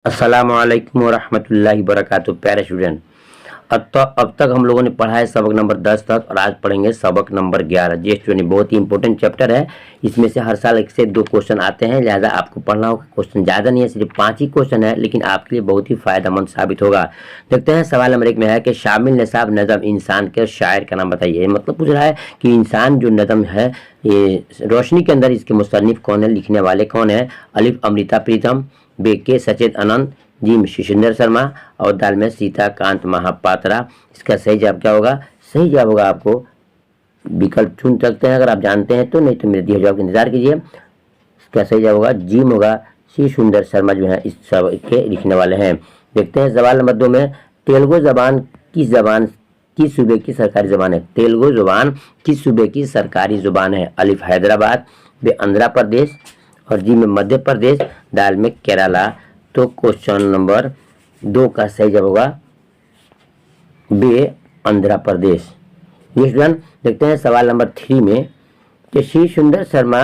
अस्सलामुअलैकुम वरहमतुल्लाहि वबरकातुहू। प्यारे स्टूडेंट, अब तक हम लोगों ने पढ़ा है सबक नंबर 10 तक और आज पढ़ेंगे सबक नंबर 11। जी स्टूडेंट, बहुत ही इंपॉर्टेंट चैप्टर है। इसमें से हर साल एक से दो क्वेश्चन आते हैं, लिहाजा आपको पढ़ना होगा। क्वेश्चन ज़्यादा नहीं है, सिर्फ 5 ही क्वेश्चन है, लेकिन आपके लिए बहुत ही फायदेमंद साबित होगा। देखते हैं सवाल नंबर 1 में है कि शामिल निसाब नज़म इंसान के शायर का नाम बताइए। मतलब पूछ रहा है कि इंसान जो नज़म है, ये रोशनी के अंदर, इसके मुसन्निफ कौन है, लिखने वाले कौन है। अलिफ अमृता प्रीतम, बे के सचेत आनंद, जी शिशुंदर शर्मा और दाल में सीताकांत महापात्रा। इसका सही जवाब क्या होगा? सही जवाब होगा, आपको विकल्प चुन सकते हैं अगर आप जानते हैं तो, नहीं तो मेरे दिए जवाब का इंतजार कीजिए। इसका सही जवाब होगा जीम होगा, शिशुंदर शर्मा जो है इस सब के लिखने वाले हैं। देखते हैं सवाल नंबर 2 में, तेलुगु जबान किस सूबे की सरकारी जबान है। तेलुगु जबान किस सूबे की सरकारी जुबान है। अलिफ हैदराबाद, बे आंध्र प्रदेश और जी में मध्य प्रदेश, दाल में केरला। तो क्वेश्चन नंबर 2 का सही जवाब होगा बे आंध्र प्रदेश। ये स्टूडेंट, देखते हैं सवाल नंबर 3 में कि श्री सुंदर शर्मा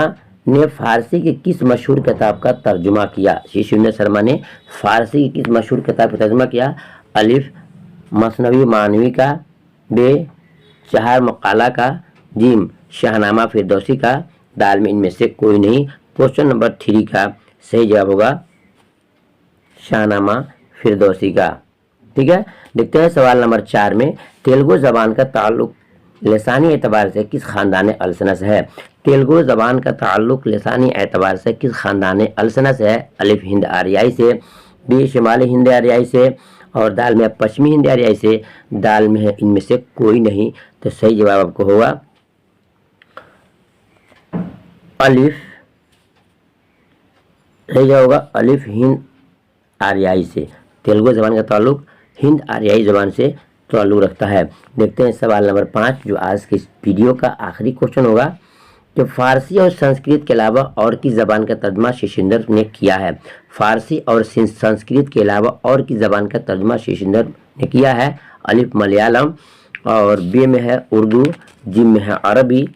ने फारसी की किस मशहूर किताब का तर्जुमा किया। श्री सुंदर शर्मा ने फारसी की किस मशहूर किताब का तर्जुमा किया। अलिफ मसनवी मानवी का, बे चार मकाला का, जिम शाहनामा फिरदौसी का, दाल में इनमें से कोई नहीं। क्वेश्चन नंबर 3 का सही जवाब होगा शाहनामा फिरदौसी का। ठीक है, देखते हैं सवाल नंबर 4 में, तेलुगु जबान का ताल्लुक लसानी एतबार से किस खानदान अल्सना से है। तेलुगु जबान का ताल्लुक लसानी एतबार से किस खानदान अल्सना से है। अलिफ हिंद आर्याई से, बी शिमाली हिंद आर्याई से और दाल में पश्चिमी हिंद आर्याई से, दाल में है इनमें से कोई नहीं। तो सही जवाब आपको होगा अलिफ, सही जवाब होगा अलिफ हिंद आर्याई से। तेलुगु जबान का ताल्लुक हिंद आर्याई जबान से ताल्लुक रखता है। देखते हैं सवाल नंबर 5 जो आज के इस वीडियो का आखिरी क्वेश्चन होगा कि फारसी और संस्कृत के अलावा और किस जबान का तर्जुमा शिशुंदर ने किया है। फारसी और संस्कृत के अलावा और किस जबान का तर्जुमा शिशुंदर ने किया है। अलिफ मलयालम और बे में है उर्दू, जिम में है अरबी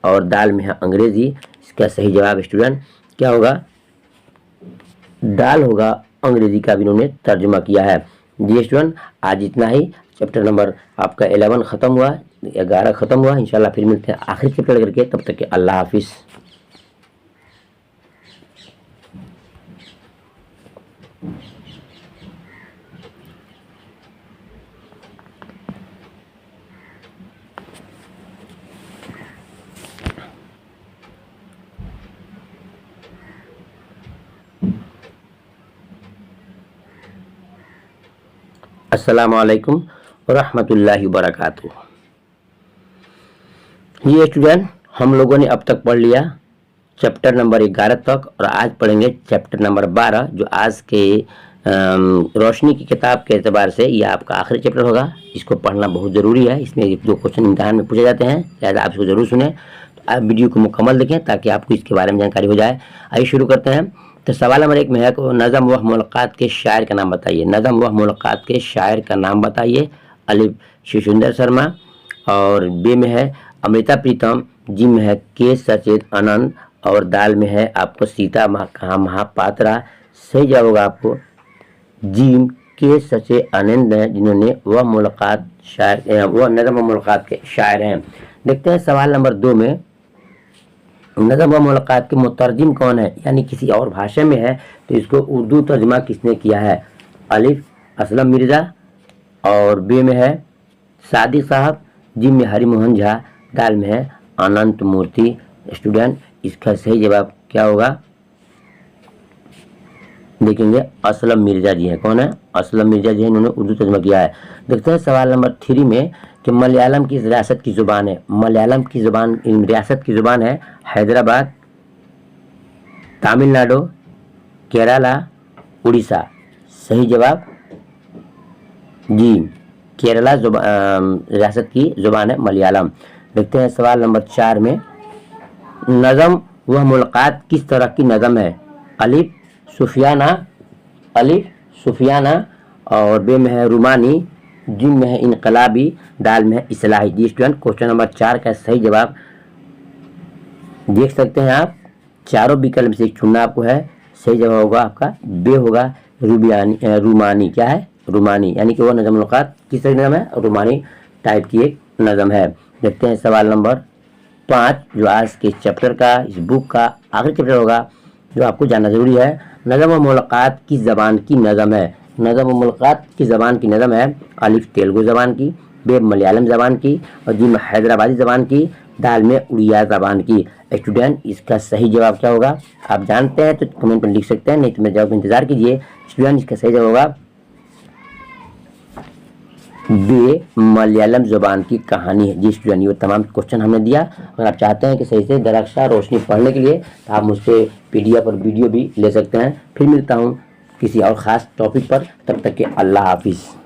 और दाल में है अंग्रेजी। इसका सही जवाब स्टूडेंट क्या होगा? दाल होगा, अंग्रेजी का भी इन्होंने तर्जुमा किया है। जी स्टूडेंट, आज इतना ही। चैप्टर नंबर आपका 11 ख़त्म हुआ, 11 ख़त्म हुआ। इंशाल्लाह फिर मिलते हैं आखिरी चैप्टर करके, तब तक के अल्लाह हाफिज़। अस्सलामुअलैकुम वरहमतुल्लाहि वबरकातुहू। ये स्टूडेंट, हम लोगों ने अब तक पढ़ लिया चैप्टर नंबर 11 तक और आज पढ़ेंगे चैप्टर नंबर 12 जो आज के रोशनी की किताब के एतबार से ये आपका आखिरी चैप्टर होगा। इसको पढ़ना बहुत ज़रूरी है, इसमें जो क्वेश्चन इम्तहान में पूछे जाते हैं, लिहाजा आप इसको ज़रूर सुने। तो आप वीडियो को मुकम्मल देखें ताकि आपको इसके बारे में जानकारी हो जाए। आइए शुरू करते हैं। तो सवाल नंबर 1 में है कि नज़म व मुलाकात के शायर का नाम बताइए। नज़म व मुलाकात के शायर का नाम बताइए। अलिफ शिशुंदर शर्मा और बे में है अमृता प्रीतम, जी में है के सचेत आनंद और दाल में है आपको सीता महापात्रा। सही जवाब होगा आपको जी के सचेत आनंद है, जिन्होंने वह मुलाकात शायर, वह नज़म व मुलाकात के शायर हैं। देखते हैं सवाल नंबर 2 में, नज़म व मुलाकात के मुतरजिम कौन है, यानी किसी और भाषा में है तो इसको उर्दू तर्जमा किसने किया है। अलिफ असलम मिर्ज़ा और बे में है सादिक साहब, जिम में हरिमोहन झा, दाल में है अनंत मूर्ति। स्टूडेंट, इसका सही जवाब क्या होगा? देखेंगे असलम मिर्ज़ा जी हैं। कौन है? असलम मिर्ज़ा जी हैं, इन्होंने उर्दू तर्जमा किया है। देखते हैं सवाल नंबर 3 में कि मलयालम किस रियासत की ज़ुबान है। मलयालम की ज़ुबान, रियासत की ज़ुबान है हैदराबाद, तमिलनाडु, केरला, उड़ीसा। सही जवाब जी केरला रियासत की ज़ुबान है मलयालम। देखते हैं सवाल नंबर 4 में, नज़म वह मुलाकात किस तरह की नज़म है। अलिफ सूफियाना और बे में है रुमानी, जिम में है इनकलाबी, दाल में है इस्लाही। जी स्टूडेंट, क्वेश्चन नंबर 4 का सही जवाब देख सकते हैं आप, चारों विकल्प से चुनना आपको है। सही जवाब होगा आपका बे होगा, रूमानी क्या है, रूमानी, यानी कि वो नज़म मुलाकात किस तरह की नज़म है, रूमानी टाइप की एक नज़म है। देखते हैं सवाल नंबर 5 जो आज के चैप्टर का, इस बुक का आखिरी चैप्टर होगा जो आपको जानना जरूरी है। नज़म व मुलाकात किस ज़बान की नज़म है, नज़म व मुलाकात किस ज़बान की नज़म है। अलिफ तेलुगु ज़बान की, बे मलयालम ज़बान की, और जिम हैदराबादी ज़बान की, दाल में उड़िया ज़बान की। स्टूडेंट इसका सही जवाब क्या होगा, आप जानते हैं तो कमेंट में लिख सकते हैं, नहीं तो मेरे जवाब का इंतजार कीजिए। स्टूडेंट इसका सही जवाब होगा बे मलयालम ज़ुबान की कहानी है। जी स्टूडेंट, ये तमाम क्वेश्चन हमने दिया। अगर आप चाहते हैं कि सही से दरअक्षा रोशनी पढ़ने के लिए तो आप मुझसे PDF और वीडियो भी ले सकते हैं। फिर मिलता हूँ किसी और ख़ास टॉपिक पर, तब तक के अल्लाह हाफिज़।